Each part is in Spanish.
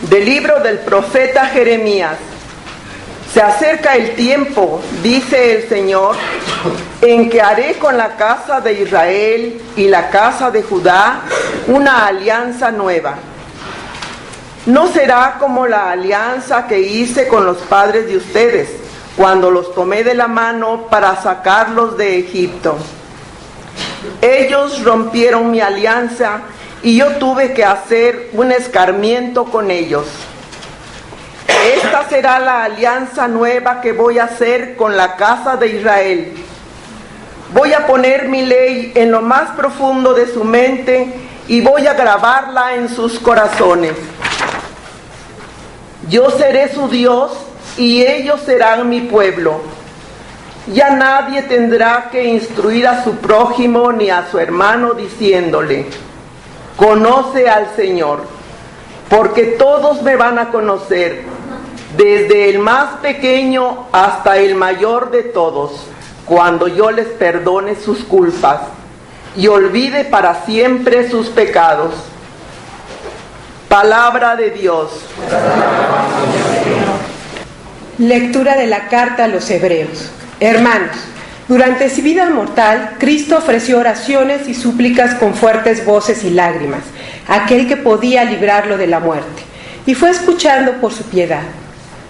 Del libro del profeta Jeremías. Se acerca el tiempo, dice el Señor, en que haré con la casa de Israel y la casa de Judá una alianza nueva. No será como la alianza que hice con los padres de ustedes, cuando los tomé de la mano para sacarlos de Egipto. Ellos rompieron mi alianza y yo tuve que hacer un escarmiento con ellos. Esta será la alianza nueva que voy a hacer con la casa de Israel. Voy a poner mi ley en lo más profundo de su mente y voy a grabarla en sus corazones. Yo seré su Dios y ellos serán mi pueblo. Ya nadie tendrá que instruir a su prójimo ni a su hermano diciéndole: conoce al Señor, porque todos me van a conocer, desde el más pequeño hasta el mayor de todos, cuando yo les perdone sus culpas y olvide para siempre sus pecados. Palabra de Dios. Lectura de la carta a los Hebreos. Hermanos, durante su vida mortal, Cristo ofreció oraciones y súplicas con fuertes voces y lágrimas a aquel que podía librarlo de la muerte, y fue escuchando por su piedad.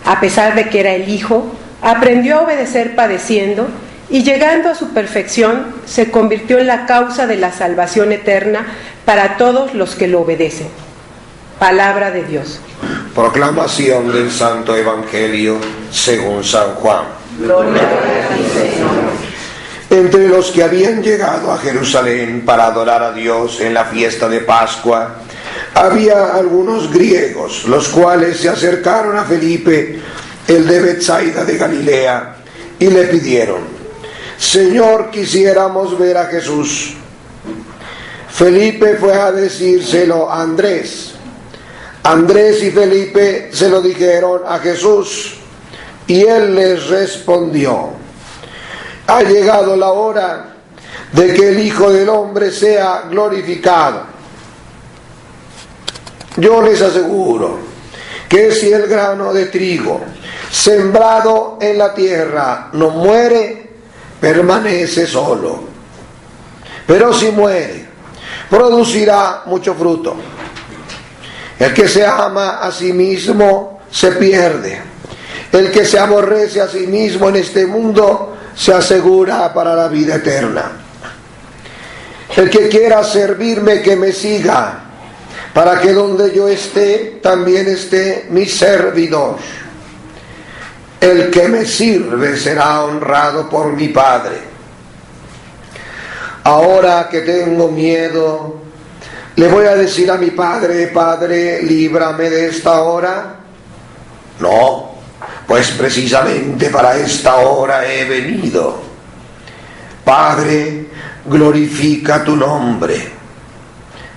A pesar de que era el Hijo, aprendió a obedecer padeciendo, y llegando a su perfección, se convirtió en la causa de la salvación eterna para todos los que lo obedecen. Palabra de Dios. Proclamación del Santo Evangelio según San Juan. Gloria a ti, Señor. Entre los que habían llegado a Jerusalén para adorar a Dios en la fiesta de Pascua, había algunos griegos, los cuales se acercaron a Felipe, el de Betsaida de Galilea, y le pidieron: Señor, quisiéramos ver a Jesús. Felipe fue a decírselo a Andrés. Andrés y Felipe se lo dijeron a Jesús, y él les respondió: ha llegado la hora de que el Hijo del Hombre sea glorificado. Yo les aseguro que si el grano de trigo sembrado en la tierra no muere, permanece solo. Pero si muere, producirá mucho fruto. El que se ama a sí mismo se pierde. El que se aborrece a sí mismo en este mundo se asegura para la vida eterna. El que quiera servirme, que me siga, para que donde yo esté, también esté mi servidor. El que me sirve será honrado por mi Padre. Ahora que tengo miedo, ¿le voy a decir a mi Padre: Padre, líbrame de esta hora? No, pues precisamente para esta hora he venido. Padre, glorifica tu nombre.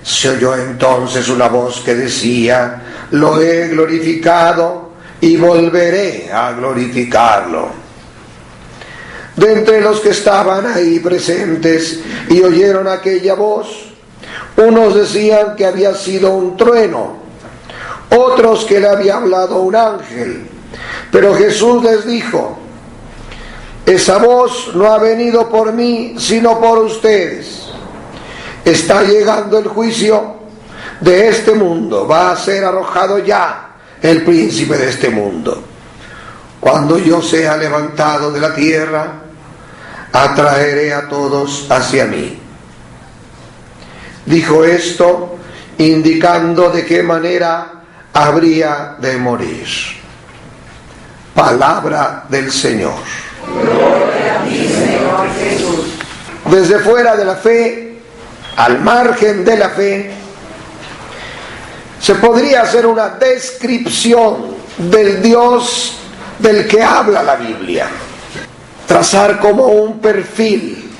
Se oyó entonces una voz que decía: lo he glorificado y volveré a glorificarlo. De entre los que estaban ahí presentes y oyeron aquella voz, unos decían que había sido un trueno, otros que le había hablado un ángel. Pero Jesús les dijo: esa voz no ha venido por mí, sino por ustedes. Está llegando el juicio de este mundo. Va a ser arrojado ya el príncipe de este mundo. Cuando yo sea levantado de la tierra, atraeré a todos hacia mí. Dijo esto indicando de qué manera habría de morir. Palabra del Señor. Gloria a ti, Señor Jesús. Desde fuera de la fe, al margen de la fe, se podría hacer una descripción del Dios del que habla la Biblia, trazar como un perfil,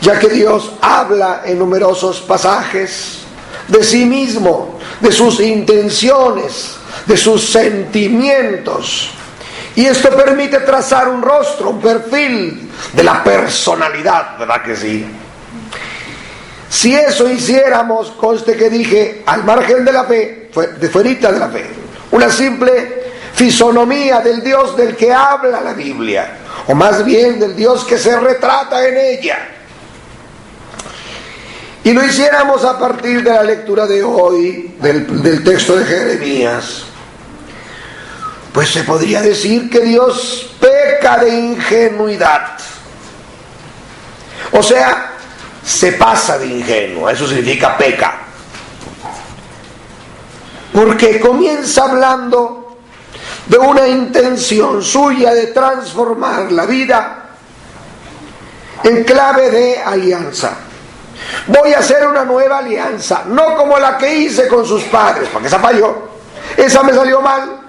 ya que Dios habla en numerosos pasajes de sí mismo, de sus intenciones, de sus sentimientos, y esto permite trazar un rostro, un perfil de la personalidad, ¿verdad que sí? Si eso hiciéramos, conste que dije al margen de la fe, de fuerita de la fe, una simple fisonomía del Dios del que habla la Biblia, o más bien del Dios que se retrata en ella. Y lo hiciéramos a partir de la lectura de hoy, del texto de Jeremías, pues se podría decir que Dios peca de ingenuidad. O sea, se pasa de ingenuo, eso significa peca. Porque comienza hablando de una intención suya de transformar la vida en clave de alianza. Voy a hacer una nueva alianza, no como la que hice con sus padres, porque esa falló, esa me salió mal,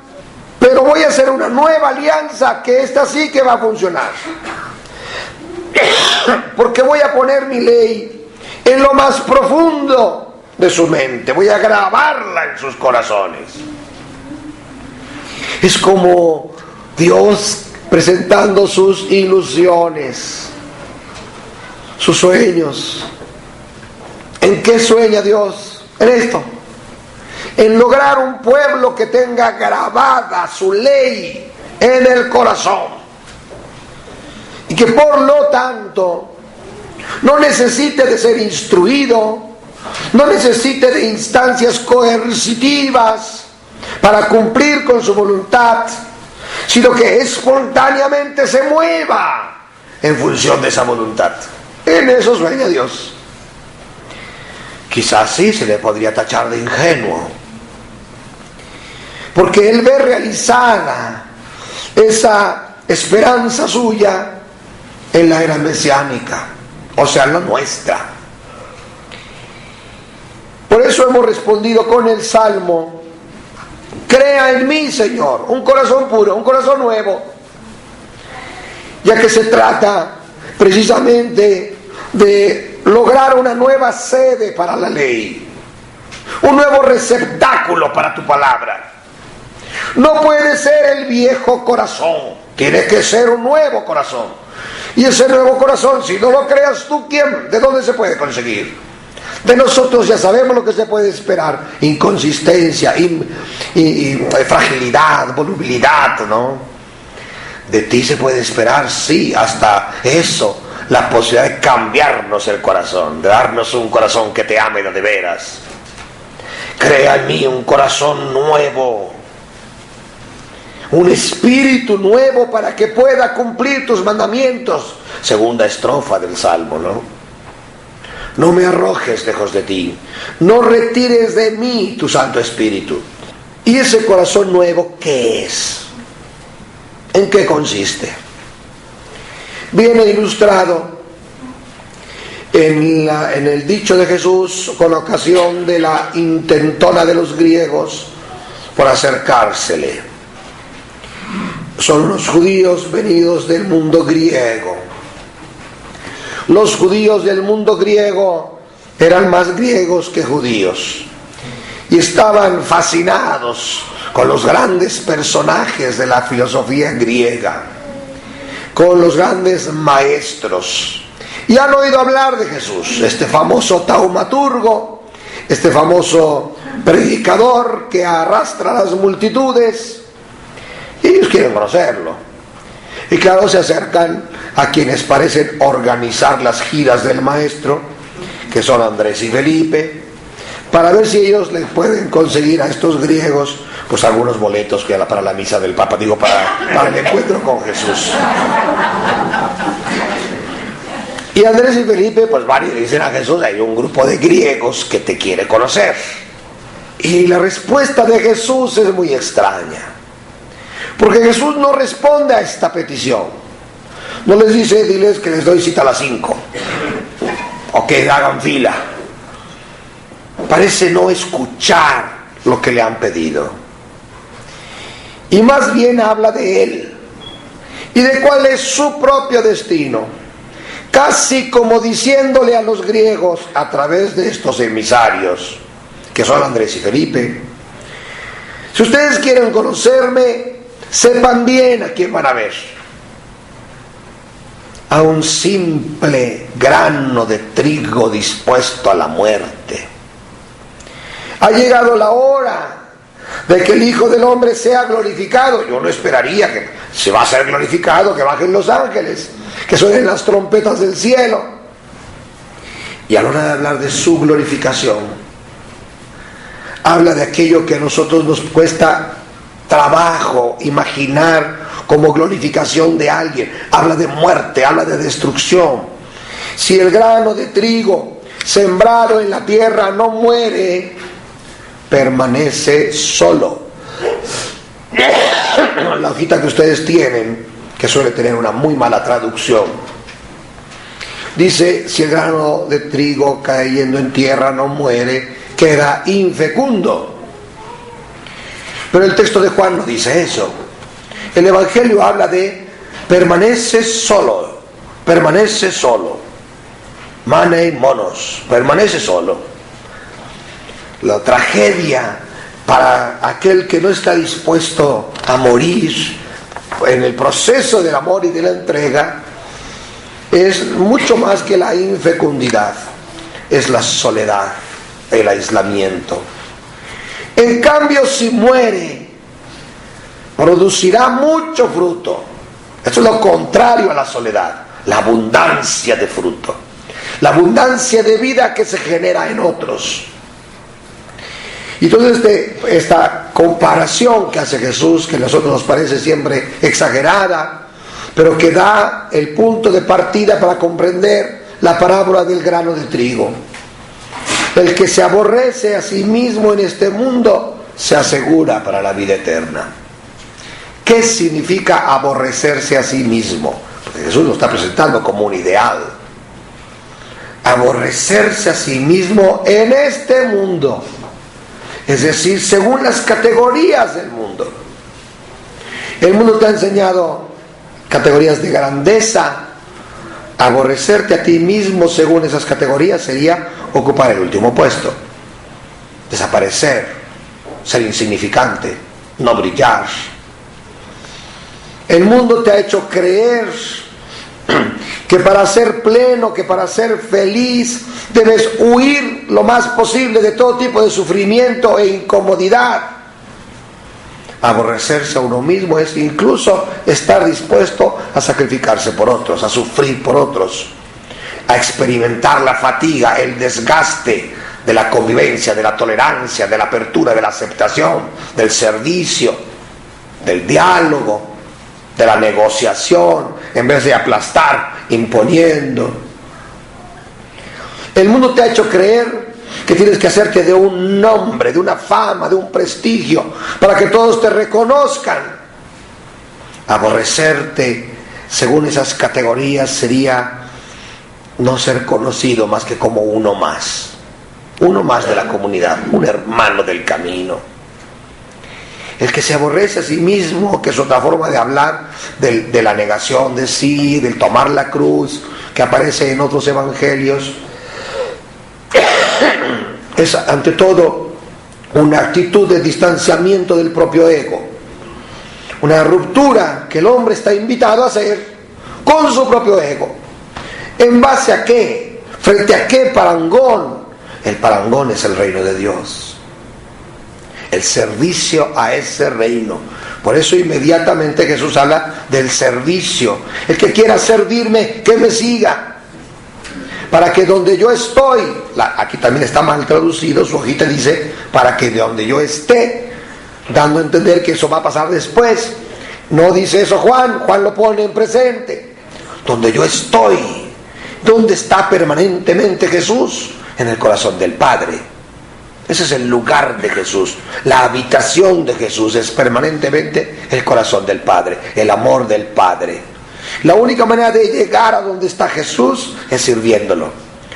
pero voy a hacer una nueva alianza que esta sí que va a funcionar. Porque voy a poner mi ley en lo más profundo de su mente, voy a grabarla en sus corazones. Es como Dios presentando sus ilusiones, sus sueños. ¿En qué sueña Dios? En esto, en lograr un pueblo que tenga grabada su ley en el corazón y que por lo tanto no necesite de ser instruido, no necesite de instancias coercitivas para cumplir con su voluntad, sino que espontáneamente se mueva en función de esa voluntad. En eso sueña Dios. Quizás sí se le podría tachar de ingenuo, porque él ve realizada esa esperanza suya en la era mesiánica, o sea, la nuestra. Por eso hemos respondido con el Salmo: crea en mí, Señor, un corazón puro, un corazón nuevo, ya que se trata precisamente de lograr una nueva sede para la ley, un nuevo receptáculo para tu palabra. No puede ser el viejo corazón, tiene que ser un nuevo corazón. Y ese nuevo corazón, si no lo creas tú, ¿quién? ¿De dónde se puede conseguir? De nosotros ya sabemos lo que se puede esperar: inconsistencia, fragilidad, volubilidad, ¿no? De ti se puede esperar, sí, hasta eso, la posibilidad de cambiarnos el corazón, de darnos un corazón que te ame de veras. Crea en mí un corazón nuevo, un espíritu nuevo para que pueda cumplir tus mandamientos. Segunda estrofa del Salmo, ¿no? No me arrojes lejos de ti, no retires de mí tu Santo Espíritu. ¿Y ese corazón nuevo qué es? ¿En qué consiste? Viene ilustrado en el dicho de Jesús con ocasión de la intentona de los griegos por acercársele. Son los judíos venidos del mundo griego. Los judíos del mundo griego eran más griegos que judíos y estaban fascinados con los grandes personajes de la filosofía griega, con los grandes maestros, y han oído hablar de Jesús, este famoso taumaturgo, este famoso predicador que arrastra a las multitudes, y ellos quieren conocerlo. Y claro, se acercan a quienes parecen organizar las giras del maestro, que son Andrés y Felipe, para ver si ellos le pueden conseguir a estos griegos pues algunos boletos para la misa del Papa, digo, para el encuentro con Jesús. Y Andrés y Felipe pues van y le dicen a Jesús: hay un grupo de griegos que te quiere conocer. Y la respuesta de Jesús es muy extraña, porque Jesús no responde a esta petición. No les dice: diles que les doy cita a las 5 o que hagan fila. Parece no escuchar lo que le han pedido, y más bien habla de él y de cuál es su propio destino, casi como diciéndole a los griegos a través de estos emisarios que son Andrés y Felipe: si ustedes quieren conocerme, sepan bien a quién van a ver. A un simple grano de trigo dispuesto a la muerte. Ha llegado la hora de que el Hijo del Hombre sea glorificado. Yo no esperaría que se va a ser glorificado, que bajen los ángeles, que suenen las trompetas del cielo. Y a la hora de hablar de su glorificación, habla de aquello que a nosotros nos cuesta trabajo imaginar como glorificación de alguien. Habla de muerte, habla de destrucción. Si el grano de trigo sembrado en la tierra no muere, permanece solo. La hojita que ustedes tienen, que suele tener una muy mala traducción, dice: si el grano de trigo cayendo en tierra no muere, queda infecundo. Pero el texto de Juan no dice eso. El Evangelio habla de permanece solo, permanece solo. Manei monos, permanece solo. La tragedia para aquel que no está dispuesto a morir en el proceso del amor y de la entrega es mucho más que la infecundidad, es la soledad, el aislamiento. En cambio, si muere, producirá mucho fruto. Esto es lo contrario a la soledad, la abundancia de fruto, la abundancia de vida que se genera en otros. Y entonces esta comparación que hace Jesús, que a nosotros nos parece siempre exagerada, pero que da el punto de partida para comprender la parábola del grano de trigo. El que se aborrece a sí mismo en este mundo se asegura para la vida eterna. ¿Qué significa aborrecerse a sí mismo? Porque Jesús lo está presentando como un ideal. Aborrecerse a sí mismo en este mundo, es decir, según las categorías del mundo. El mundo te ha enseñado categorías de grandeza. Aborrecerte a ti mismo según esas categorías sería ocupar el último puesto, desaparecer, ser insignificante, no brillar. El mundo te ha hecho creer que para ser pleno, que para ser feliz, debes huir lo más posible de todo tipo de sufrimiento e incomodidad. Aborrecerse a uno mismo es incluso estar dispuesto a sacrificarse por otros, a sufrir por otros, a experimentar la fatiga, el desgaste de la convivencia, de la tolerancia, de la apertura, de la aceptación, del servicio, del diálogo, de la negociación, en vez de aplastar, imponiendo. El mundo te ha hecho creer que tienes que hacerte de un nombre, de una fama, de un prestigio, para que todos te reconozcan. Aborrecerte según esas categorías sería no ser conocido más que como uno más de la comunidad, un hermano del camino. El que se aborrece a sí mismo, que es otra forma de hablar de la negación de sí, del tomar la cruz, que aparece en otros evangelios, es ante todo una actitud de distanciamiento del propio ego, una ruptura que el hombre está invitado a hacer con su propio ego. ¿En base a qué? ¿Frente a qué parangón? El parangón es el reino de Dios, el servicio a ese reino. Por eso inmediatamente Jesús habla del servicio. El que quiera servirme, que me siga, para que donde yo estoy, aquí también está mal traducido, su hojita dice para que de donde yo esté, dando a entender que eso va a pasar después. No dice eso Juan lo pone en presente. Donde yo estoy, ¿dónde está permanentemente Jesús? En el corazón del Padre. Ese es el lugar de Jesús, la habitación de Jesús es permanentemente el corazón del Padre, el amor del Padre. La única manera de llegar a donde está Jesús es sirviéndolo,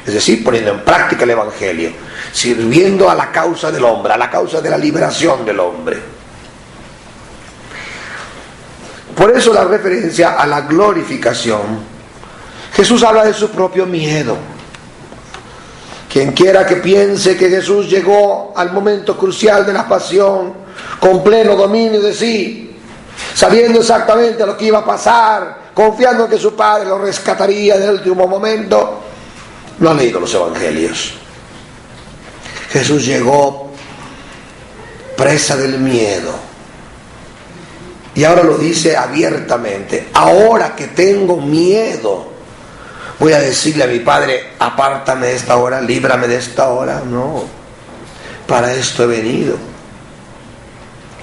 es decir, poniendo en práctica el Evangelio, sirviendo a la causa del hombre, a la causa de la liberación del hombre. Por eso la referencia a la glorificación. Jesús habla de su propio miedo. Quien quiera que piense que Jesús llegó al momento crucial de la pasión con pleno dominio de sí, sabiendo exactamente lo que iba a pasar, confiando en que su Padre lo rescataría en el último momento, no ha leído los evangelios. Jesús llegó presa del miedo. Y ahora lo dice abiertamente: ahora que tengo miedo, voy a decirle a mi Padre: apártame de esta hora, líbrame de esta hora. No, para esto he venido.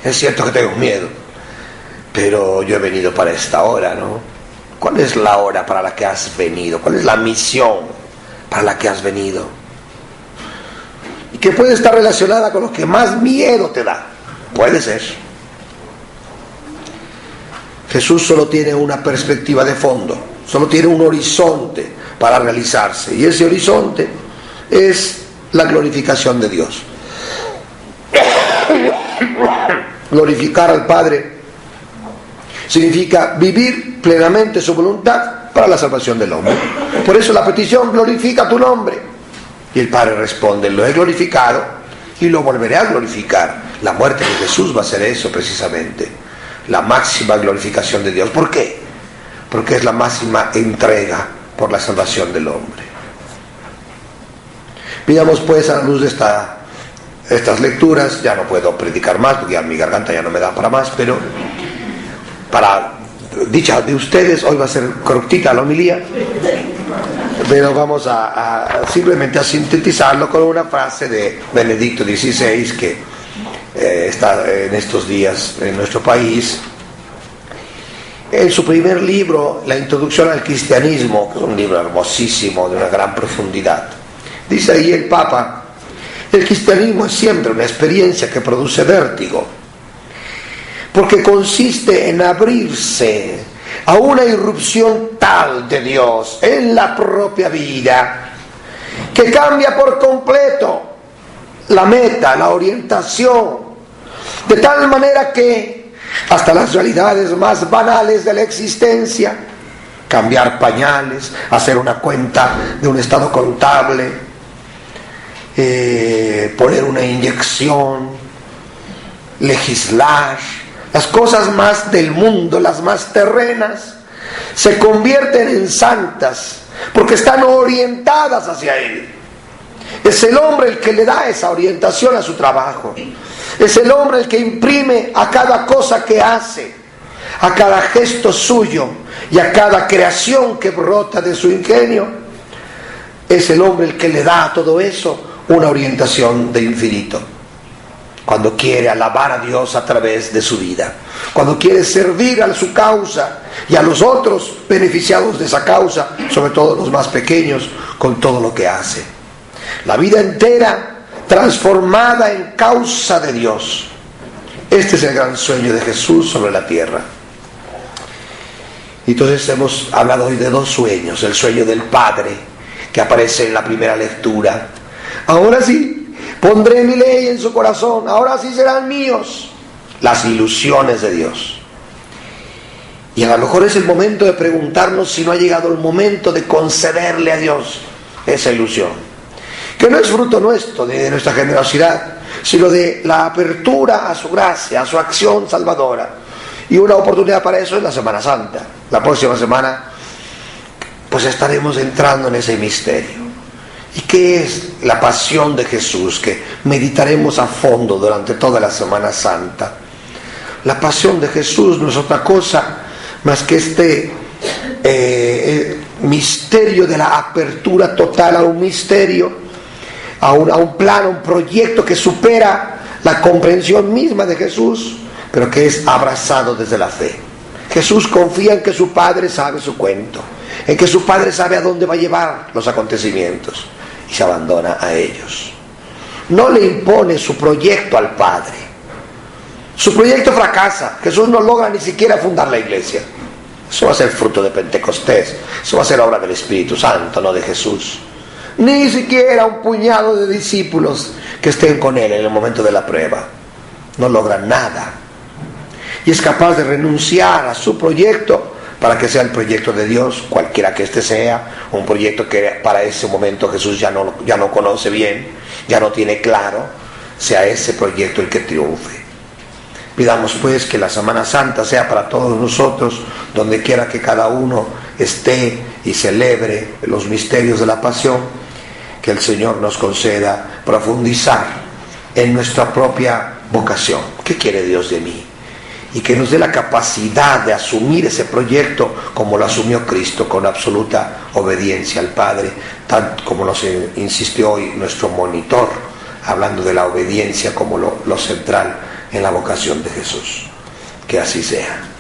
Es cierto que tengo miedo, pero yo he venido para esta hora, ¿no? ¿Cuál es la hora para la que has venido? ¿Cuál es la misión para la que has venido? Y que puede estar relacionada con lo que más miedo te da. Puede ser. Jesús solo tiene una perspectiva de fondo, solo tiene un horizonte para realizarse, y ese horizonte es la glorificación de Dios. Glorificar al Padre significa vivir plenamente su voluntad para la salvación del hombre. Por eso la petición: glorifica tu nombre. Y el Padre responde: lo he glorificado y lo volveré a glorificar. La muerte de Jesús va a ser eso precisamente, la máxima glorificación de Dios. ¿Por qué? Porque es la máxima entrega por la salvación del hombre. Veamos pues, a la luz de estas lecturas, ya no puedo predicar más porque ya mi garganta ya no me da para más, pero para dicha de ustedes, hoy va a ser cortita la homilía, pero vamos a simplemente a sintetizarlo con una frase de Benedicto XVI, que está en estos días en nuestro país. En su primer libro, La Introducción al Cristianismo, que es un libro hermosísimo, de una gran profundidad, dice ahí el Papa: el cristianismo es siempre una experiencia que produce vértigo, porque consiste en abrirse a una irrupción tal de Dios en la propia vida, que cambia por completo la meta, la orientación, de tal manera que hasta las realidades más banales de la existencia, cambiar pañales, hacer una cuenta de un estado contable, poner una inyección, legislar, las cosas más del mundo, las más terrenas, se convierten en santas porque están orientadas hacia Él. Es el hombre el que le da esa orientación a su trabajo. Es el hombre el que imprime a cada cosa que hace, a cada gesto suyo y a cada creación que brota de su ingenio. Es el hombre el que le da a todo eso una orientación de infinito. Cuando quiere alabar a Dios a través de su vida, cuando quiere servir a su causa y a los otros beneficiados de esa causa, sobre todo los más pequeños, con todo lo que hace. La vida entera transformada en causa de Dios. Este es el gran sueño de Jesús sobre la tierra. Entonces hemos hablado hoy de dos sueños: el sueño del Padre, que aparece en la primera lectura. Ahora sí, pondré mi ley en su corazón, ahora sí serán míos las ilusiones de Dios. Y a lo mejor es el momento de preguntarnos si no ha llegado el momento de concederle a Dios esa ilusión, que no es fruto nuestro, de nuestra generosidad, sino de la apertura a su gracia, a su acción salvadora. Y una oportunidad para eso es la Semana Santa. La próxima semana pues estaremos entrando en ese misterio. ¿Y qué es la pasión de Jesús? Que meditaremos a fondo durante toda la Semana Santa. La pasión de Jesús no es otra cosa más que este misterio de la apertura total a un misterio, a un plano, un proyecto que supera la comprensión misma de Jesús, pero que es abrazado desde la fe. Jesús confía en que su Padre sabe su cuento, en que su Padre sabe a dónde va a llevar los acontecimientos, y se abandona a ellos. No le impone su proyecto al Padre. Su proyecto fracasa. Jesús no logra ni siquiera fundar la iglesia. Eso va a ser fruto de Pentecostés, eso va a ser obra del Espíritu Santo, no de Jesús. Ni siquiera un puñado de discípulos que estén con Él en el momento de la prueba. No logran nada. Y es capaz de renunciar a su proyecto para que sea el proyecto de Dios, cualquiera que este sea, un proyecto que para ese momento Jesús ya no conoce bien, ya no tiene claro, sea ese proyecto el que triunfe. Pidamos pues que la Semana Santa sea para todos nosotros, donde quiera que cada uno esté y celebre los misterios de la pasión, que el Señor nos conceda profundizar en nuestra propia vocación. ¿Qué quiere Dios de mí? Y que nos dé la capacidad de asumir ese proyecto como lo asumió Cristo, con absoluta obediencia al Padre, tal como nos insistió hoy nuestro monitor, hablando de la obediencia como lo central en la vocación de Jesús. Que así sea.